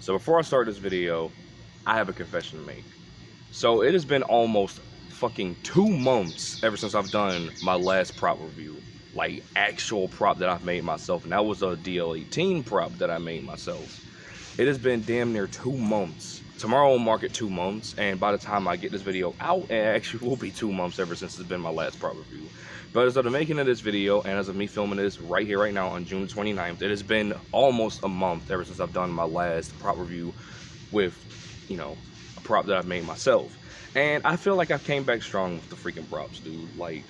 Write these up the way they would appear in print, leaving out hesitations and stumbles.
So before I start this video, I have a confession to make. So it has been almost fucking 2 months ever since I've done my last prop review. Like actual prop that I've made myself, and that was a DL18 prop that I made myself. It has been damn near 2 months. Tomorrow will mark it 2 months, and by the time I get this video out, it actually will be 2 months ever since it's been my last prop review. But as of the making of this video, and as of me filming this right here, right now on June 29th, it has been almost a month ever since I've done my last prop review with, you know, a prop that I've made myself. And I feel like I came back strong with the freaking props, dude. Like,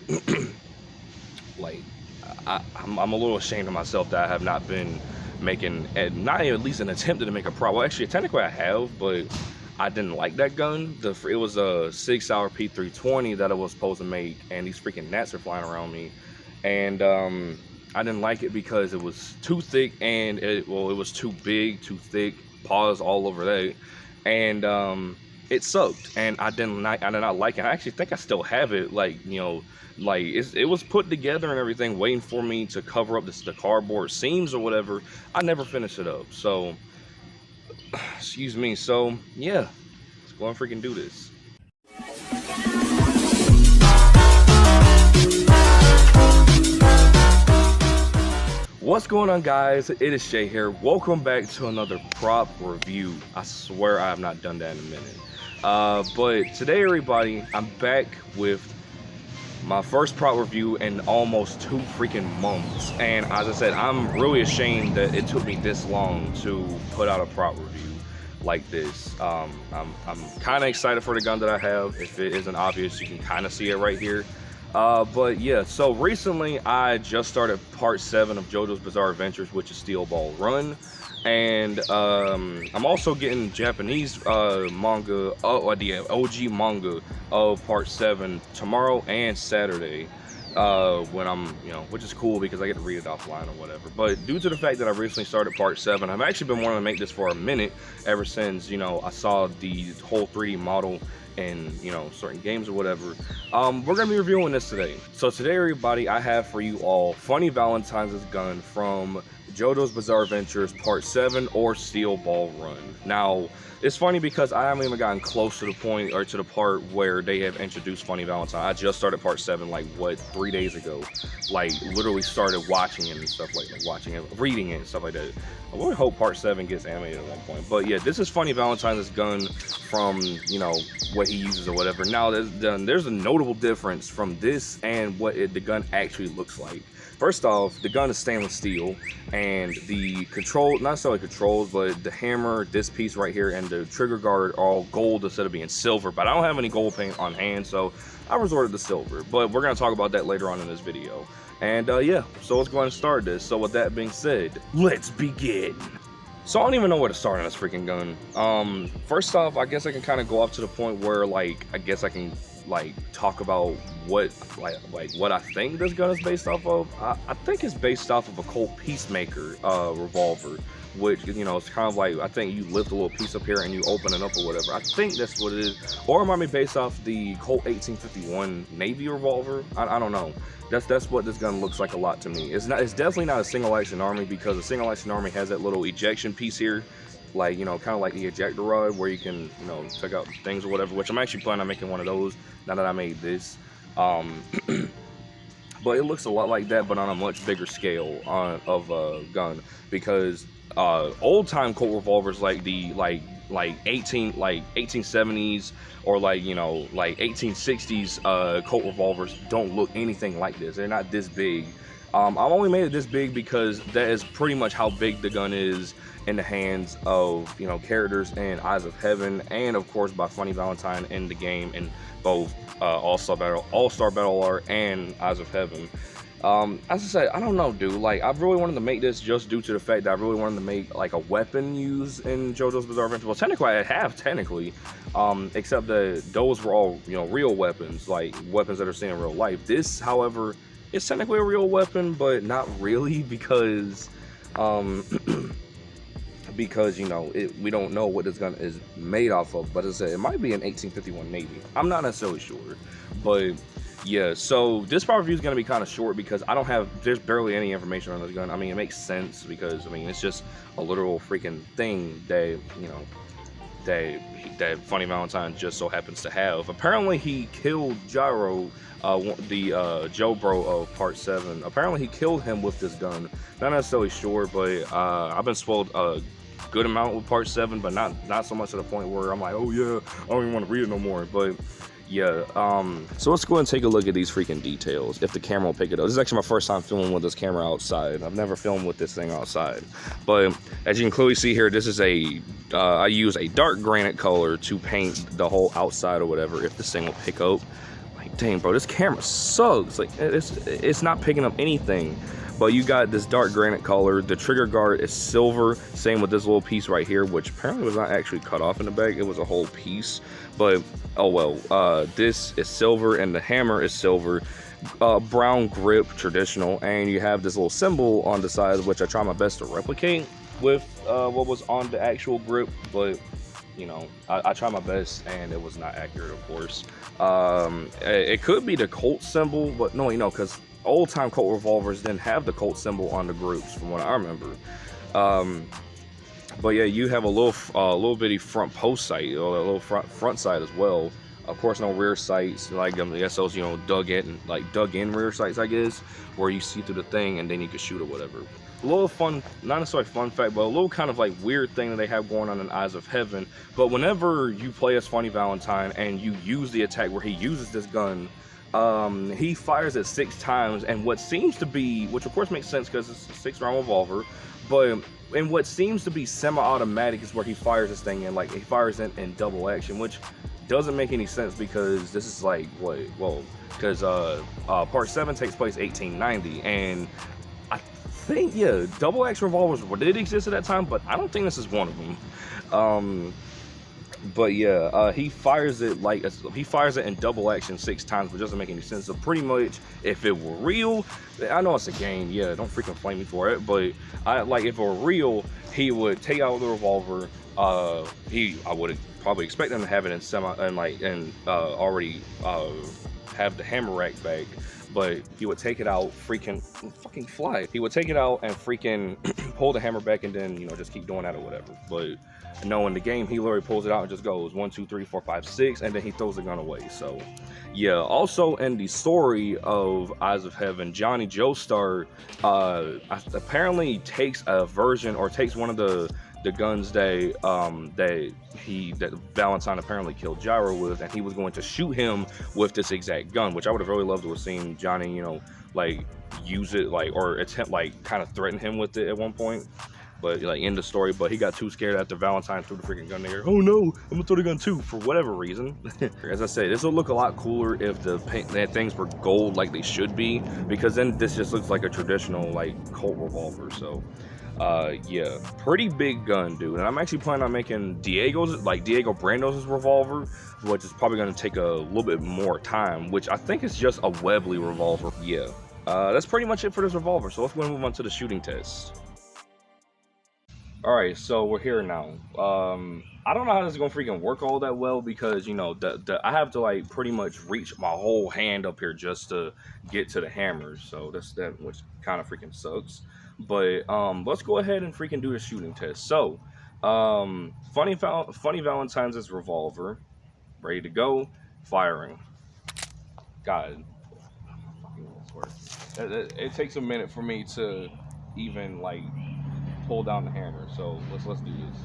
I'm a little ashamed of myself that I have not been making, not at least an attempt to make a prop. Well, actually, technically I have, but I didn't like that gun. It was a 6-hour P320 that I was supposed to make, and these freaking gnats are flying around me. And I didn't like it because it was too thick, and it was too big, too thick, paws all over that, and it sucked, and I did not like it. I actually think I still have it, like, you know, like it was put together and everything, waiting for me to cover up the cardboard seams or whatever. I never finished it up, so excuse me. So yeah, let's go and freaking do this. What's going on, guys? It is Shay here. Welcome back to another prop review. I swear I have not done that in a minute. But today, everybody, I'm back with my first prop review in almost 2 freaking months. And as I said, I'm really ashamed that it took me this long to put out a prop review like this. I'm kind of excited for the gun that I have. If it isn't obvious, you can kind of see it right here. But yeah, so recently I just started part 7 of JoJo's Bizarre Adventures, which is Steel Ball Run. And I'm also getting Japanese manga, the OG manga of part 7 tomorrow and Saturday, when I'm, you know, which is cool because I get to read it offline or whatever. But due to the fact that I recently started part 7, I've actually been wanting to make this for a minute, ever since, you know, I saw the whole 3D model in, you know, certain games or whatever. We're gonna be reviewing this today. So today, everybody, I have for you all Funny Valentine's gun from JoJo's Bizarre Adventures Part 7 or Steel Ball Run. Now, it's funny because I haven't even gotten close to the point, or to the part where they have introduced Funny Valentine. I just started part 7 like, what, 3 days ago. Like, literally started watching it and stuff, like watching it, reading it and stuff like that. I really hope part 7 gets animated at one point. But yeah, this is Funny Valentine's gun from, you know, what he uses or whatever. Now, there's a notable difference from this and what the gun actually looks like. First off, the gun is stainless steel, and the control, not necessarily controls, but the hammer, this piece right here, and the trigger guard are all gold instead of being silver. But I don't have any gold paint on hand, so I resorted to silver. But we're going to talk about that later on in this video. And yeah, so let's go ahead and start this. So with that being said, let's begin. So I don't even know where to start on this freaking gun. First off, I guess I can kind of go up to the point where, like, I guess I can like talk about what what I think this gun is based off of. I think it's based off of a Colt Peacemaker revolver, which, you know, it's kind of like, I think you lift a little piece up here and you open it up or whatever. I think that's what it is. Or it might be based off the Colt 1851 Navy revolver. I don't know. That's what this gun looks like a lot to me. It's definitely not a single action army, because a single action army has that little ejection piece here, like, you know, kind of like the ejector rod where you can, you know, check out things or whatever, which I'm actually planning on making one of those now that I made this. But it looks a lot like that, but on a much bigger scale of a gun, because old time Colt revolvers, like the like 1870s or, like, you know, like 1860s Colt revolvers don't look anything like this. They're not this big. I've only made it this big because that is pretty much how big the gun is in the hands of, you know, characters in Eyes of Heaven, and of course by Funny Valentine in the game in both All-Star Battle Art and Eyes of Heaven. As I said, I don't know, dude. Like, I really wanted to make this just due to the fact that I really wanted to make like a weapon used in JoJo's Bizarre Adventure. Well, technically I have, except that those were all, you know, real weapons, like weapons that are seen in real life. This, however, is technically a real weapon, but not really, because because, you know, we don't know what this gun is made off of. But as I said, it might be an 1851 Navy. I'm not necessarily sure, but Yeah, so this part review is going to be kind of short because there's barely any information on this gun. I mean, it makes sense because, I mean, it's just a literal freaking thing that, you know, that Funny Valentine just so happens to have. Apparently, he killed Gyro, the Joe Bro of Part 7. Apparently, he killed him with this gun. Not necessarily sure, but I've been spoiled a good amount with Part 7, but not so much to the point where I'm like, oh yeah, I don't even want to read it no more. But yeah, so let's go and take a look at these freaking details, if the camera will pick it up. This is actually my first time filming with this camera outside. I've never filmed with this thing outside. But as you can clearly see here, this is I use a dark granite color to paint the whole outside or whatever, if this thing will pick up. Like, dang, bro, this camera sucks. Like, it's not picking up anything. But you got this dark granite color. The trigger guard is silver. Same with this little piece right here, which apparently was not actually cut off in the back. It was a whole piece. But, oh well. This is silver and the hammer is silver. Brown grip, traditional. And you have this little symbol on the side, which I try my best to replicate with what was on the actual grip. But, you know, I try my best and it was not accurate, of course. It could be the Colt symbol, but no, you know, because old time Colt revolvers didn't have the Colt symbol on the groups from what I remember. But yeah, you have a little bitty front post sight, or a little front sight as well. Of course, no rear sights, like I guess those, you know, dug in rear sights, I guess, where you see through the thing and then you can shoot or whatever. A little fun, not necessarily fun fact, but a little kind of like weird thing that they have going on in Eyes of Heaven. But whenever you play as Funny Valentine and you use the attack where he uses this gun, he fires it 6 times, and what seems to be, which of course makes sense because it's a 6-round revolver, but in what seems to be semi-automatic is where he fires this thing in, like he fires it in double action, which doesn't make any sense because this is like, what, well, because Part 7 takes place 1890, and I think, yeah, double action revolvers did exist at that time, but I don't think this is one of them. But yeah, he fires it in double action 6 times, which doesn't make any sense. So pretty much, if it were real, I know it's a game, yeah, don't freaking flame me for it, but if it were real, he would take out the revolver. I would probably expect him to have it in already have the hammer rack back. But he would take it out, fucking fly. He would take it out and freaking pull the hammer back and then, you know, just keep doing that or whatever. But no, in the game, he literally pulls it out and just goes 1, 2, 3, 4, 5, 6, and then he throws the gun away. So yeah, also in the story of Eyes of Heaven, Johnny Joestar apparently takes a version, or takes one of the guns that Valentine apparently killed Gyro with, and he was going to shoot him with this exact gun, which I would have really loved to have seen Johnny, you know, like use it, like, or attempt, like, kind of threaten him with it at one point, but like in the story. But he got too scared after Valentine threw the freaking gun there. Oh no, I'm gonna throw the gun too, for whatever reason. As I said, this would look a lot cooler if the things were gold like they should be, because then this just looks like a traditional like Colt revolver. So yeah, pretty big gun, dude. And I'm actually planning on making Diego Brando's revolver, which is probably going to take a little bit more time, which I think is just a Webley revolver. Yeah, that's pretty much it for this revolver. So let's go and move on to the shooting test. All right, so we're here now. I don't know how this is gonna freaking work all that well, because, you know, I have to like pretty much reach my whole hand up here just to get to the hammer. So that's that, which kind of freaking sucks. But let's go ahead and freaking do the shooting test. So Funny Valentine's revolver, ready to go, firing. God, it takes a minute for me to even like pull down the hammer, so let's do this.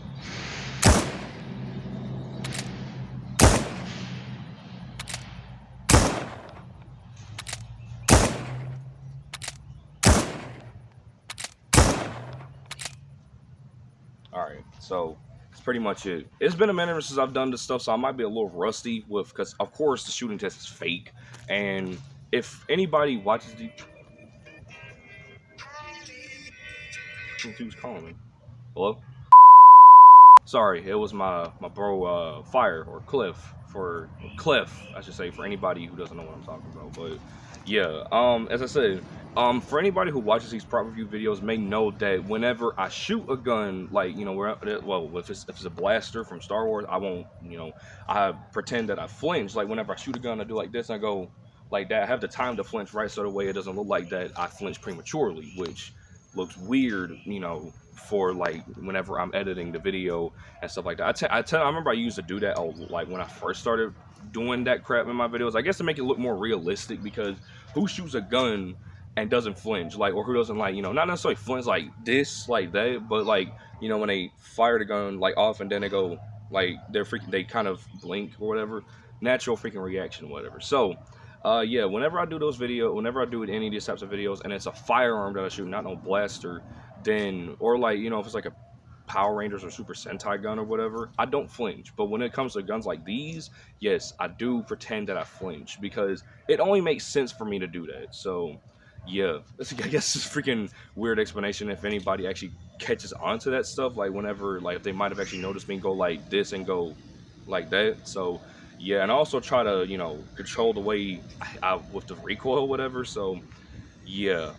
All right, so that's pretty much it. It's been a minute since I've done this stuff, so I might be a little rusty because of course the shooting test is fake, and if anybody watches the who's calling me? Hello? Sorry, it was my bro Fire, or Cliff, I should say, for anybody who doesn't know what I'm talking about. But yeah, as I said, for anybody who watches these prop review videos may know that whenever I shoot a gun, like, you know, well, if it's a blaster from Star Wars, I won't, you know, I pretend that I flinch. Like whenever I shoot a gun, I do like this, and I go like that. I have the time to flinch right, so the way it doesn't look like that I flinch prematurely, which looks weird, you know, for like whenever I'm editing the video and stuff like that. I remember I used to do that like when I first started doing that crap in my videos, I guess to make it look more realistic, because who shoots a gun and doesn't flinch, like, or who doesn't, like, you know, not necessarily flinch like this, like that, but like, you know, when they fire the gun like off and then they go like they kind of blink or whatever, natural freaking reaction, whatever. So yeah, whenever I do any of these types of videos and it's a firearm that I shoot, not no blaster, then, or like, you know, if it's like a Power Rangers or Super Sentai gun or whatever, I don't flinch. But when it comes to guns like these, yes, I do pretend that I flinch, because it only makes sense for me to do that. So yeah, I guess it's a freaking weird explanation if anybody actually catches on to that stuff, like whenever, like if they might have actually noticed me go like this and go like that. So yeah, and I also try to, you know, control the way with the recoil or whatever. So yeah,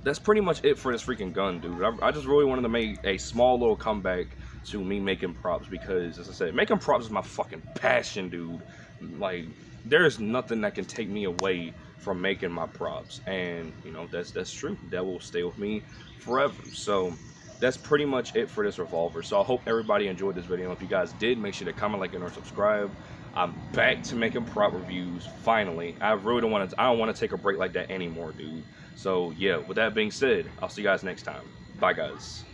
that's pretty much it for this freaking gun, dude. I just really wanted to make a small little comeback to me making props, because, as I said, making props is my fucking passion, dude. Like, there's nothing that can take me away from making my props, and you know, that's true. That will stay with me forever. So that's pretty much it for this Revolver. So I hope everybody enjoyed this video. If you guys did, make sure to comment, like, and or subscribe. I'm back to making prop reviews finally. I don't want to take a break like that anymore, dude. So yeah, with that being said, I'll see you guys next time. Bye, guys.